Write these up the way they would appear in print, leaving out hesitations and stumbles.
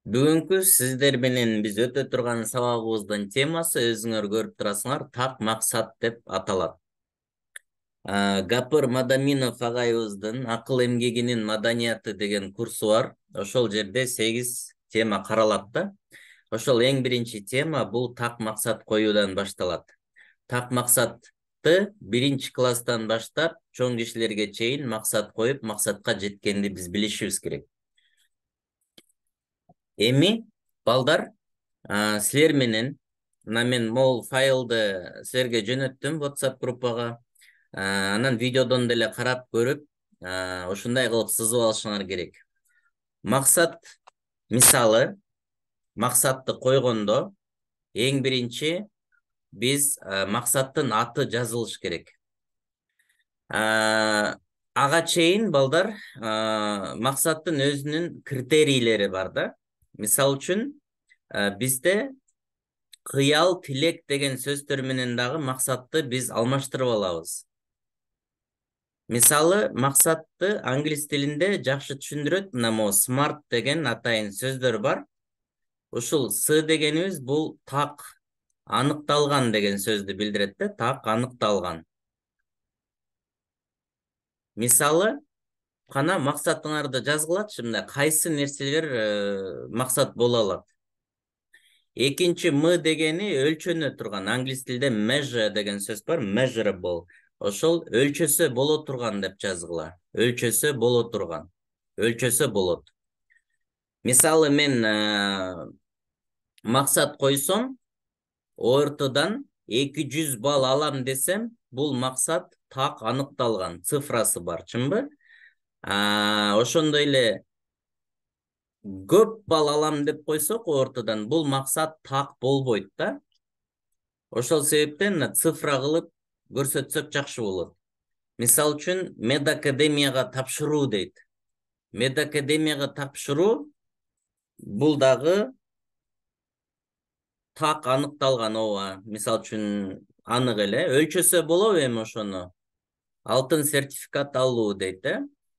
Бүгүнкү сиздер менен биз өтө турган сабагыбыздын темасы өзүңөр көрүп турасыңар так максат деп аталат. Гапыр Мадаминов агайыбыздын акыл эмгегинин маданияты деген курсу бар. Ошол жерде 8 тема каралат да. Ошол эң биринчи тема бул так максат коюудан башталат. Так максатты биринчи класстан баштап чоң кишилерге чейин максат коюп, максатка жеткенди биз билишибиз керек. Эми балдар, силер менен мына мен могул файлды силерге жөнөттүм WhatsApp группага. Анан видеодон деле карап көрүп, ушундай кылып сызып алышыңар керек. Максат, мисалы, максатты койгондо эң биринчи биз максаттын аты жазылыш керек. Ага чейин балдар, максаттын өзүнүн критерийлери бар да. Мисал үчүн, бизде кыял, тилек деген сөздөр менен дагы максатты биз алмаштырып алабыз. Мисалы, максатты англис тилинде жакшы түшүндүрөт, мына могу smart деген атайын сөздөр бар. Ушул с дегенибиз бул так, аныкталган деген сөздү билдирет да, так, аныкталган. Мисалы, кана максатыңарды жазгылачы, мындай кайсы нерселер максат боло алат. Экинчи м дегени өлчөнө турган, англис тилде measure деген сөз бар, measurable. Ошол өлчөсө боло турган деп жазгыла. Өлчөсө боло турган. Өлчөсө болот. Мисалы мен максат койсом, ортодан 200 балл алам десем, бул максат так аныкталган, цифрасы бар, чынбы? Ошондой эле көп балл алам деп койсок ортодан, бул максат так болбойт да. Ошол себептен цифра кылып көрсөтсөк жакшы болот. Мисал үчүн медакадемияга тапшыруу дейт. Медакадемияга тапшыруу бул дагы так аныкталган, ооба. Мисал үчүн анык эле өлчөсө болобу эми ошону? Алтын сертификат алуу дейт,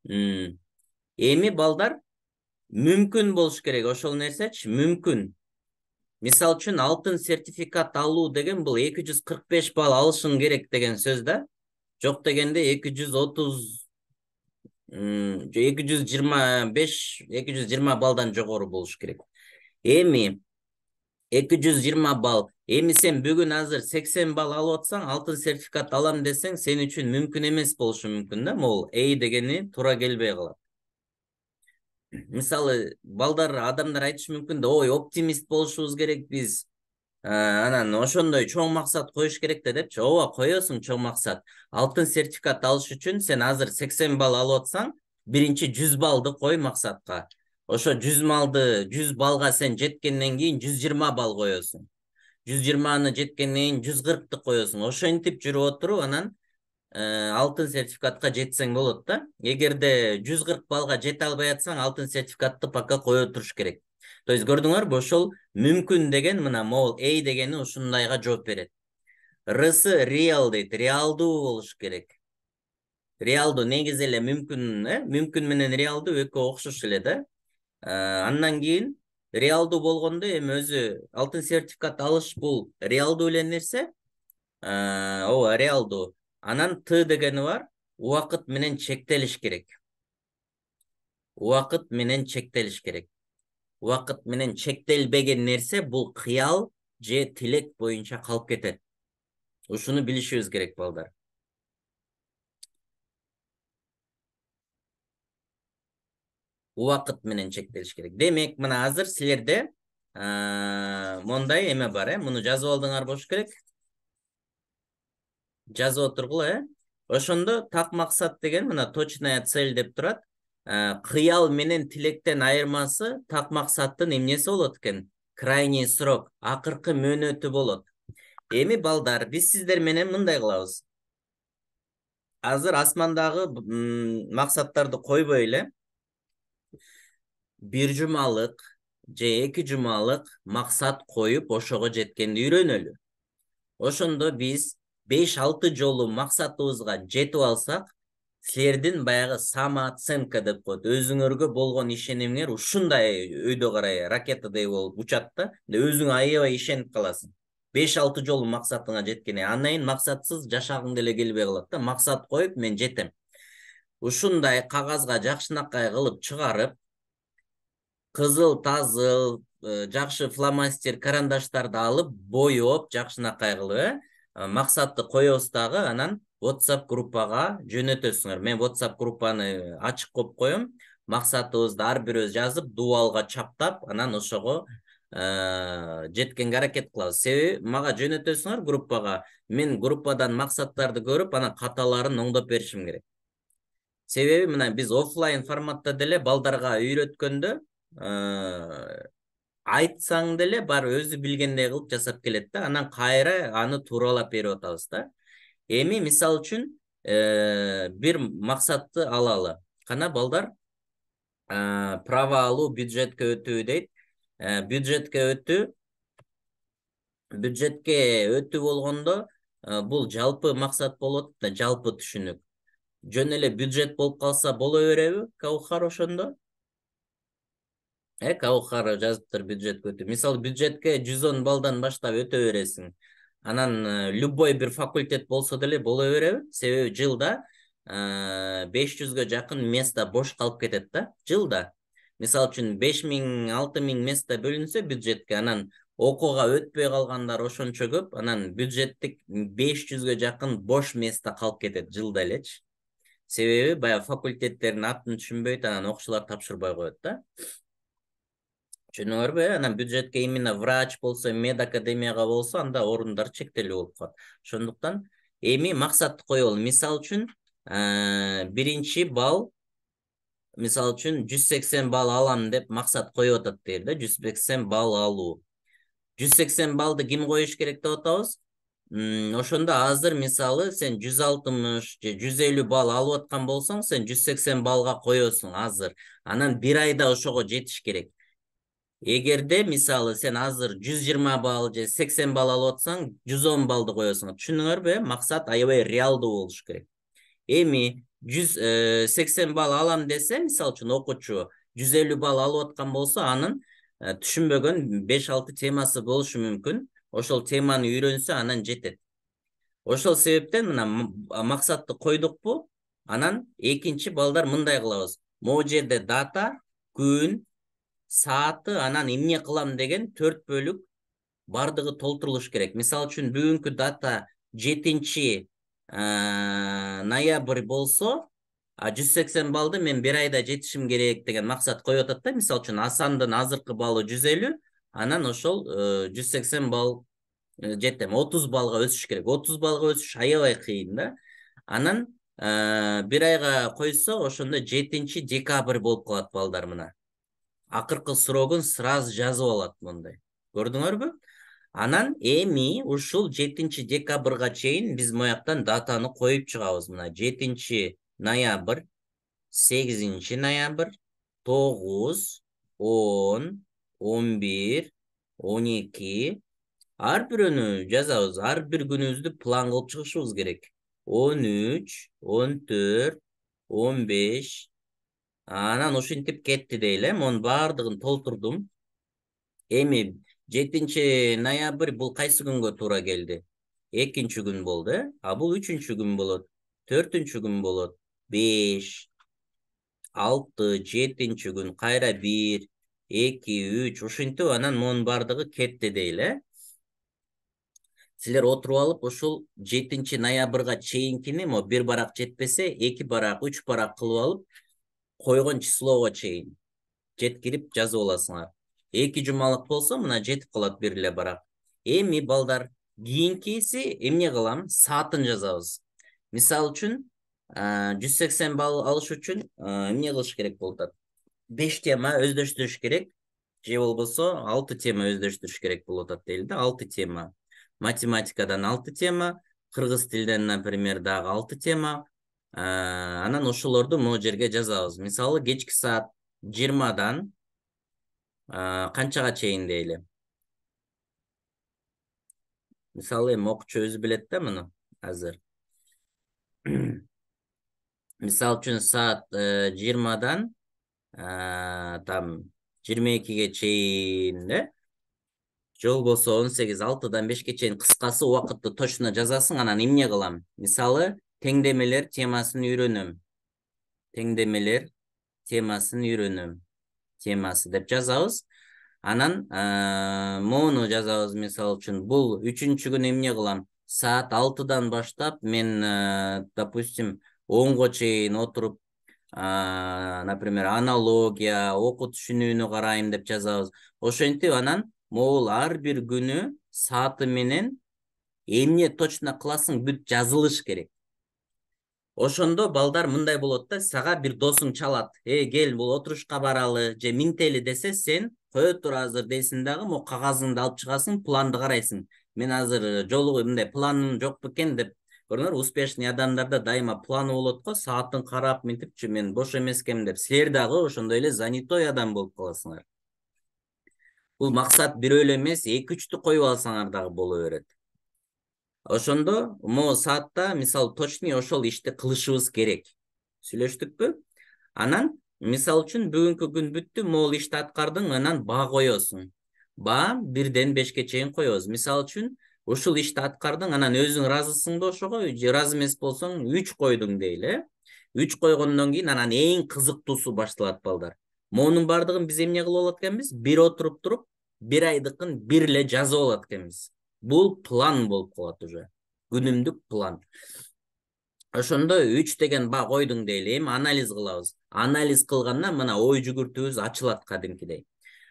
Эми балдар, мүмкүн болуш керек ошол нерсечи, мүмкүн. Мисал үчүн алтын сертификат алуу деген бул 245 балл алышың керек деген сөз да. Жок дегенде 230, 225, 220 балдан жогору болуш керек. Эми 220 балл. Эми сен бүгүн азыр 80 балл алып атсаң, алтын сертификат алам десең, сен үчүн мүмкүн эмес болушу мүмкүн да. Могул A дегени туура келбей калат. Мисалы, балдар, адамдар айтышы мүмкүн да, ой, оптимист болушубуз керек биз. Анан ошондой чоң максат коюш керек да депчи. Ооба, коесуң чоң максат. Алтын сертификат алыш үчүн сен азыр 80 балл алып атсаң, биринчи 100 баллды кой максатка. Ошо 100 баллга сен жеткенден кийин 120 балл коесуң. 120-ны жеткенден кийин 140-ты коесуң. Ошентип жүрүп отуруп, анан алтын сертификатка жетсең болот да. Эгерде 140 баллга жете албай атсаң, алтын сертификатты пока кое туруш керек. То есть көрдүңөрбү, ошол мүмкүн деген, мына могул A дегени ушундайга жооп берет. Рсы реал дейт, реалдуу болуш керек. Реалдуу негизи эле мүмкүн, мүмкүн менен реалдуу экөө окшош эле да. Андан кийин реалдуу болгондо эми өзү алтын сертификат алыш бул реалдуу эле нерсе. Ооба, реалдуу. Анан Т дегени бар, убакыт менен чектелиш керек. Убакыт менен чектелиш керек. Убакыт менен чектелбеген нерсе бул кыял же тилек боюнча калып кетет. Ушуну билишибиз керек, балдар. Убакыт менен чектелиш керек. Демек, мына азыр силерде мондай эме бар, муну жазып алдыңар болуш керек. Жазып отургула, Ошондо так максат деген мына точная цель деп турат. Кыял менен тилектен айырмасы так максаттын эмнеси болот экен? Крайний срок, акыркы мөөнөтү болот. Эми балдар, биз сиздер менен мындай кылабыз. Азыр асмандагы максаттарды койбой эле, бир жумалык же 2 жумалык максат коюп, ошого жеткенди үйрөнөлү. Ошондо биз 5-6 жолу максатыбызга жетип алсак, Силердин баягы самооценка деп коет. Өзүңөргө болгон ишенимиңер ушундай өйдө карай ракетадай болуп учат да. Өзүң аябай ишенип каласың. 5-6 жолу максатыңа жеткене. Андан кийин максатсыз жашагың деле келбей калат да. Максат коюп мен жетем. Ушундай кагазга жакшынакай кылып чыгарып, кызыл, тазыл, жакшы фломастер, карандаштарды алып, боеп, жакшынакай кылып, максатты коебуз дагы, анан WhatsApp группага жөнөтөсүңөр. Мен WhatsApp группаны ачык коюп коем. Максатыбызды ар бирөөбүз жазып, дубалга чаптап, анан ошого жеткенге аракет кылабыз. Себеби мага жөнөтөсүңөр группага, мен группадан максаттарды көрүп, анан каталарын оңдоп беришим керек. Себеби мына биз офлайн форматта деле балдарга үйрөткөндө айтсаң деле бар өзү билгендей кылып жасап келет да, анан кайра аны тууралап берип атабыз да. Эми мисал үчүн бир максатты алалы. Кана балдар право алуу бюджетке өтүү дейт. Бюджетке өтүү болгондо бул жалпы максат болот да, жалпы түшүнүк. Жөн эле бюджет болуп калса боло береби, Каухар ошондо? Каухар жазыптыр бюджетке өтүү. Мисалы бюджетке 110 балдан баштап өтө бересиң. Анан любой бир факультет болсо деле боло береби? Себеби жылда 500гө жакын место бош калып кетет да, жылда. Мисалы үчүн 5000, 6000 место бөлүнсө бюджетке, анан окууга өтпөй калгандар ошончо көп, анан бюджеттик 500гө жакын бош место калып кетет жылда элечи. Себеби баягы факультеттердин атын түшүнбөйт, анан окуучулар тапшырбай коет да. Түшүнүңөрбү? Анан бюджетке именно врач болсо, мед академияга болсо, анда орундар чектелүү болуп калат. Ошондуктан эми максатты коелу. Мисал үчүн, биринчи балл, мисал үчүн 180 балл алам деп максат коюп атат дейли да, 180 балл алуу. 180 баллды ким коюш керек деп атабыз? Ошондо азыр мисалы сен 160 же 150 балл алып аткан болсоң, сен 180 баллга коесуң азыр. Анан бир айда ошого жетиш керек. Эгерде мисалы сен азыр 120 балл же 80 балл алып атсаң, 110 баллды коесуң. Түшүнүңөрбү? Максат аябай реалдуу болуш керек. Эми 180 балл алам десе, мисалы үчүн окуучу 150 балл алып аткан болсо, анын түшүнбөгөн 5-6 темасы болушу мүмкүн. Ошол теманы үйрөнсө, анан жетет. Ошол себептен мына максатты койдукпу? Анан экинчи балдар мындай кылабыз. Могу жерде дата, күн, сааты, анан эмне кылам деген 4 бөлүк бардыгы толтурулуш керек. Мисалы үчүн бүгүнкү дата 7 ноябрь болсо, 180 баллды мен бир айда жетишим керек деген максат коюп атат да. Мисалы үчүн Асандын азыркы баллы 150, анан ошол 180 балл жетем. 30 баллга өсүш керек. 30 баллга өсүш аябай кыйын да. Анан бир айга койсо, ошондо 7 декабрь болуп калат балдар мына. Акыркы срогун сразу жазып алат мындай. Көрдүңөрбү? Анан эми ушул 7 декабрга чейин биз мояктан датаны коюп чыгабыз. Мына 7 ноябрь, 8 ноябрь, 9, 10, 11, 12. Ар бирөөнү жазабыз. Ар бир күнүбүздү план кылып чыгышыбыз керек. 13, 14, 15. Анан ушинтип кетти дейли. Монун баардыгын толтурдум. Эми 7 ноябрь бул кайсы күнгө туура келди? Экинчи күн болду, бул үчүнчү күн болот. Төртүнчү күн болот. 5, 6, 7 күн, кайра 1, 2, 3, ушинтип анан монун баардыгы кетти дейли. Силер отуруп алып, ушул 7 ноябрга чейинкини, бир барак жетпесе, 2 барак, 3 барак кылып алып, койгон числого чейин жеткирип жазып аласыңар. 2 жумалык болсо, мына жетип калат бир эле барак. Эми балдар, кийинкиси эмне кылам? Саатын жазабыз. Мисал үчүн, 180 балл алыш үчүн эмне кылыш керек болуп атат? 5 тема өздөштүрүш керек, же болбосо 6 тема өздөштүрүш керек болуп атат дейли да, 6 тема. Математикадан 6 тема, кыргыз тилден, например, дагы 6 тема. Анан ошолорду могу жерге жазабыз. Мисалы, кечки саат 20дан канчага чейин дейли. Мисалы, эми окуучу өзү билет да муну азыр. Misal үчүн саат 20-дан там 22-ге чейин жол болсо 18, 6-дан 5-ке чейин кыскасы убакытты точно жазасың, анан эмне кылам? Мисалы, теңдемелер темасын үйрөнөм. Теңдемелер темасын үйрөнөм. Темасы деп жазабыз. Анан моуну жазабыз, мисалы үчүн. Бул 3-чү күнү эмне кылам? Саат 6-дан баштап мен, допустим, 10-го чейин отуруп, например, аналогия, окут түшүнүүнү карайм деп жазабыз. Ошентип анан могул ар бир күнү сааты менен эмне точно кыласың бүт жазылыш керек. Ошондо балдар мындай болот да, сага бир досуң чалат. Кел, бул отурушка баралы, же минтели десе, сен кое тур азыр дейсиң дагы, мо кагазыңды алып чыгасың, планды карайсың. Мен азыр жолу мындай планым жок бекен деп. Көрдүңөр, успешный адамдарда дайыма планы болот го, саатын карап минтипчи мен бош эмес экенмин деп. Силер дагы ошондой эле занятой адам болуп каласыңар. Бул максат бирөө эле эмес, 2-3тү коюп алсаңар дагы боло берет. Ошондо могу саатта мисалы точный ошол ишти кылышыбыз керек. Сүйлөштүкпү? Анан мисал үчүн бүгүнкү күн бүттү, могул ишти аткардың, анан баа коесуң. Баа 1-ден 5-ке чейин коебуз. Мисал үчүн ушул ишти аткардың, анан өзүң ыраазысың да ошого, же ыраазы эмес болсоң 3 койдуң дейли. 3 койгондон кийин анан эң кызыктуусу башталат, балдар. Монун бардыгын биз эмне кылып алат экенбиз? Бир отуруп туруп, бир айдыкын бир эле жазып алат экенбиз. Бул план болуп калат уже. Күнүмдүк план. Ошондо 3 деген баа койдуң дейли, эми анализ кылабыз. Анализ кылгандан мына ой жүгүртүүбүз ачылат кадимкидей.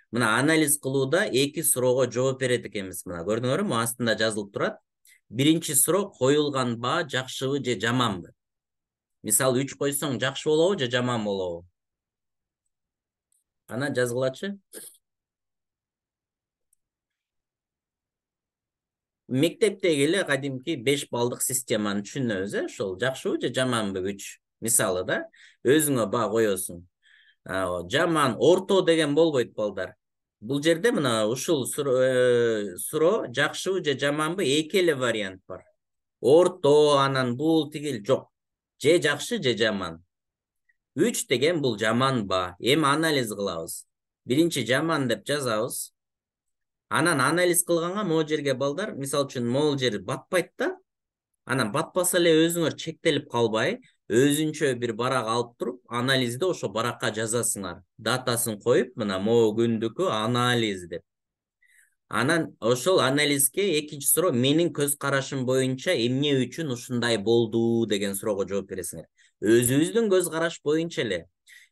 Мына анализ кылууда 2 суроого жооп берет экенбиз. Мына көрдүңөрбү, астында жазылып турат. Биринчи суроо, коюлган баа жакшыбы же жаманбы? Мисалы 3 койсоң жакшы болобу же жаман болобу? Ана жазгылачы. Мектептеги эле кадимки 5 балдык системаны түшүнөбүз, ошол жакшыбы же жаманбы 3. Мисалы да, өзүңө баа коесуң. Жаман, орто деген болбойт, балдар. Бул жерде мына ушул суроо жакшыбы же жаманбы 2 эле вариант бар. Орто, анан бул тигил жок. Же жакшы же жаман. 3 деген бул жаман баа. Эми анализ кылабыз. Биринчи жаман деп жазабыз. Анан анализ кылганга могул жерге, балдар, мисал үчүн могул жер батпайт да. Анан батпаса эле өзүңөр чектелип калбай, өзүнчө бир барак алып туруп, анализди ошо баракка жазасыңар. Датасын коюп, мына могу күндүкү анализ деп. Анан ошол анализге экинчи суроо, менин көз карашым боюнча эмне үчүн ушундай болду деген суроого жооп бересиңер. Өзүбүздүн көз караш боюнча эле.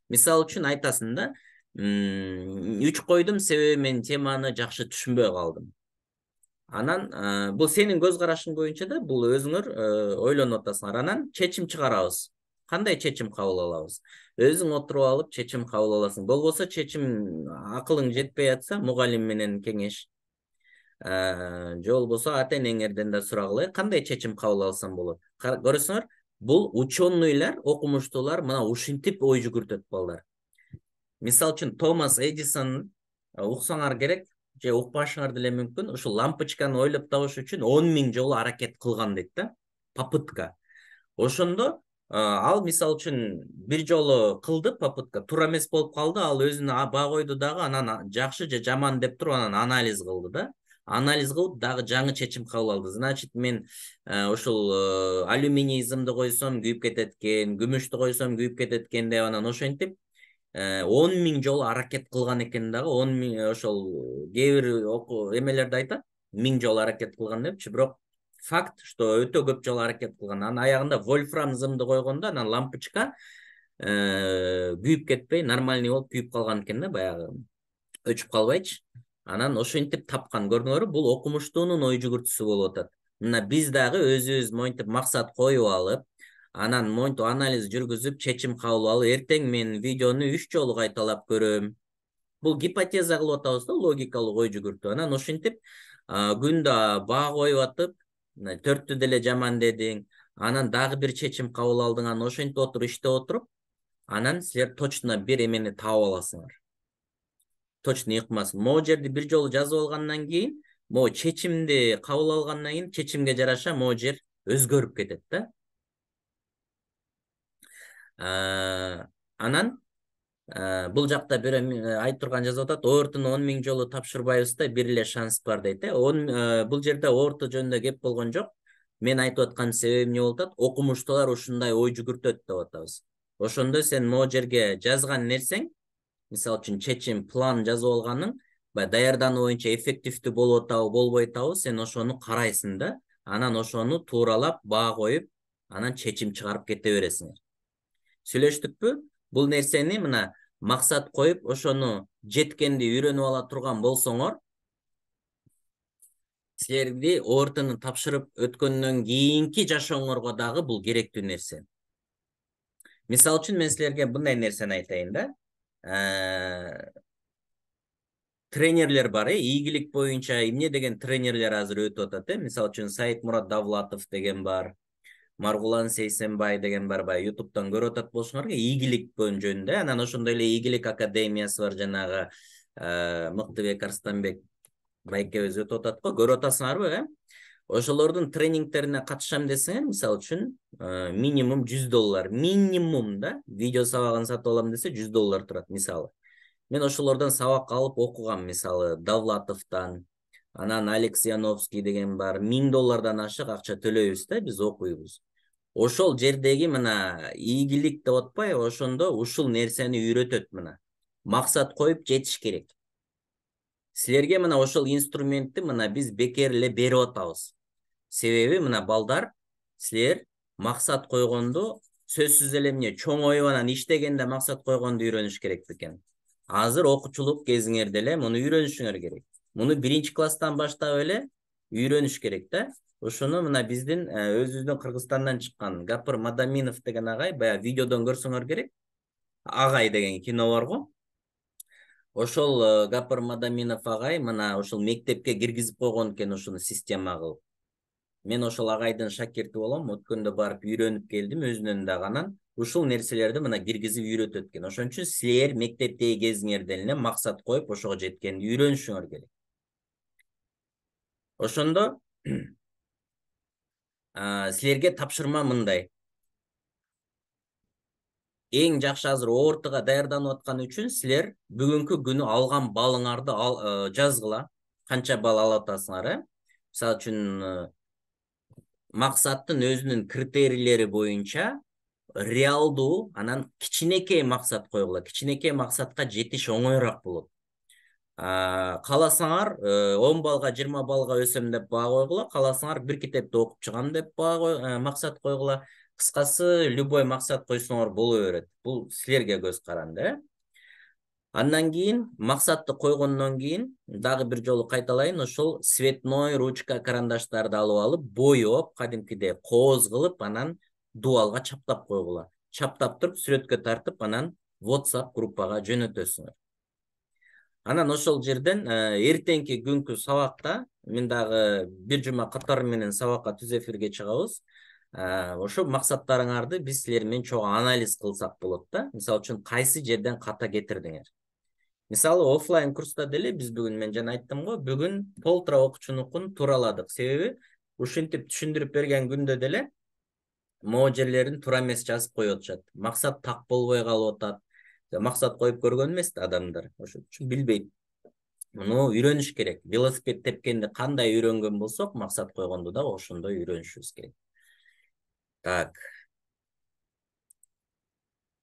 Мисал үчүн айтасың да, 3 койдум, себеби мен теманы жакшы түшүнбөй калдым. Анан бул сенин көз карашың боюнча да, бул өзүңөр ойлонуп атасыңар. Анан чечим чыгарабыз. Кандай чечим кабыл алабыз? Өзүң отуруп алып чечим кабыл аласың. Болбосо чечим акылың жетпей атса, мугалим менен кеңеш. Же болбосо ата энеңерден да сурагыла, кандай чечим кабыл алсам болот. Көрөсүңөр, бул ученыйлар, окумуштуулар мына ушинтип ой жүгүртөт, балдар. Мисал үчүн Томас Эдисон, уксаңар керек, же укпашыңар деле мүмкүн, ушул лампочканы ойлоп табыш үчүн 10 000 жолу аракет кылган дейт да, попытка. Ошондо ал мисал үчүн бир жолу кылды попытка, туура эмес болуп калды, ал өзүнө баа койду дагы, анан жакшы же жаман деп туруп анан анализ кылды да. Анализ кылып дагы жаңы чечим кабыл алды. Значит, мен ушул алюминий зымды койсом күйүп кетет экен, күмүштү койсом күйүп кетет экен деп анан ошентип 10 000 жолу аракет кылган экен дагы. 10 000 ошол кээ бир эмелерде айтат, 1000 жолу аракет кылган депчи, бирок факт, что өтө көп жолу аракет кылган. Анан аягында вольфрам зымды койгондо анан лампочка күйүп кетпей, нормальный болуп күйүп калган экен да, баягы өчүп калбайчы. Анан ошентип тапкан. Көрдүңөрбү, бул окумуштуунун ой жүгүртүүсү болуп атат. Мына биз дагы өзүбүз монтип максат коюп алып, анан монтип анализ жүргүзүп, чечим кабыл алып, эртең мен видеону 3 жолу кайталап көрөм. Бул гипотеза кылып атабыз да, логикалык ой жүгүртүү. Анан ошентип күндө баа коюп атып, 4-тү деле жаман дедиң, анан дагы бир чечим кабыл алдың, анан ошентип отуруп иштеп отуруп, анан силер точно бир эмени таап аласыңар. Точно ыкмасын. Могу жерди бир жолу жазып алгандан кийин, могу чечимди кабыл алгандан кийин, чечимге жараша могу жер өзгөрүп кетет да. Анан бул жакта бир айтып турган жазып атат, оортуну 10.000 жолу тапшырбайбыз да, бир эле шанс бар дейт. Бул жерде оорту жөнүндө кеп болгон жок. Мен айтып аткан себебим эмне болуп атат? Окумуштуулар ушундай ой жүгүртөт деп атабыз. Ошондо сен могу жерге жазган нерсең, мисалы үчүн чечим, план жазып алганың, баягы даярдануу боюнча эффективдүү болуп атабы, болбой атабы, сен ошону карайсың да, анан ошону тууралап баа коюп, анан чечим чыгарып кете бересиңер. Сүйлөштүкпү? Бул нерсени мына максат коюп, ошону жеткенди үйрөнүп ала турган болсоңор, силерди ортону тапшырып өткөндөн кийинки жашооңорго дагы бул керектүү нерсе. Мисалы үчүн мен силерге мындай нерсени айтайын да. Тренерлер бар, ийгилик боюнча эмне деген тренерлер азыр өтүп атат, мисалы үчүн Саидмурат Давлатов деген бар, Маргулан Сейсенбай деген бар, баягы ютубтан көрүп атат болушуңарга, ийгилик жөнүндө. Анан ошондой эле ийгилик академиясы бар, жанагы Мыктыбек Арстанбек байкебиз өтүп атат го, көрүп атасыңарбы, Ошолордун тренингтерине катышам десеңер, мисалы үчүн минимум $100, минимум да, видео сабагын сатып алам десе $100 турат, мисалы. Мен ошолордон сабак алып окугам, мисалы, Давлатовтан, анан Алекс Яновский деген бар, $1000 ашык акча төлөйбүз да, биз окуйбуз. Ошол жердеги мына ийгилик деп атпайбы, ошондо ушул нерсени үйрөтөт мына. Максат коюп жетиш керек. Силерге мына ошол инструментти мына биз бекер эле берип атабыз. Себеби мына балдар, силер максат койгонду сөзсүз эле эмне чоң оюп анан иштегенде максат койгонду үйрөнүш керек экен. Азыр окуучулук кезиңерде эле муну үйрөнүшүңөр керек. Муну 1-класстан баштап эле үйрөнүш керек да. Ошону мына биздин өзүбүздүн Кыргызстандан чыккан Гапыр Мадаминов деген агай, баягы видеодон көрсөңөр керек. Агай деген кино бар го. Ошол Гапыр Мадаминов агай мына ошол мектепке киргизип койгон экен ушуну система кылып. Мен ошол агайдын шакирти болом, өткөндө барып үйрөнүп келдим өзүнөн дагы, анан ушул нерселерди мына киргизип үйрөтөт экен. Ошон үчүн силер мектептеги кезиңерден эле максат коюп ошого жеткенди үйрөнүшүңөр керек. Ошондо силерге тапшырма мындай. Эң жакшы азыр ортуга даярданып аткан үчүн силер бүгүнкү күнү алган балыңарды жазгыла. Канча бал алып атасыңар, Мисалы үчүн максаттын өзүнүн критерийлери боюнча реалдуу, анан кичинекей максат койгула. Кичинекей максатка жетиш оңоюраак болот. Кааласаңар 10 балга, 20 балга өсөм деп баа койгула, кааласаңар бир китепти окуп чыгам деп максат койгула. Кыскасы, любой максат койсоңор боло берет. Бул силерге көз каранды. Андан кийин максатты койгондон кийин дагы бир жолу кайталайын, ошол цветной ручка карандаштарды алып, боеп, кадимкидей кооз кылып, анан дубалга чаптап койгула. Чаптап туруп, сүрөткө тартып, анан WhatsApp группага жөнөтөсүңөр. Анан ошол жерден эртеңки күнкү сабакта, мен дагы бир жума катары менен сабакка түз эфирге чыгабыз. Ошо максаттарыңарды биз силер менен чогуу анализ кылсак болот да. Мисалы үчүн кайсы жерден ката кетирдиңер. Мисалы офлайн курста деле биз бүгүн, мен жана айттым го, бүгүн полтора окуучунукун тураладык. Себеби ушинтип түшүндүрүп берген күндө деле могу жерлерин туура эмес жазып коюп атышат. Максат так болбой калып атат. Максат коюп көргөн эмес да адамдар. Ошон үчүн билбейт. Муну үйрөнүш керек. Велосипед тепкенди кандай үйрөнгөн болсок, максат койгонду да ошондой үйрөнүшүбүз керек. Так.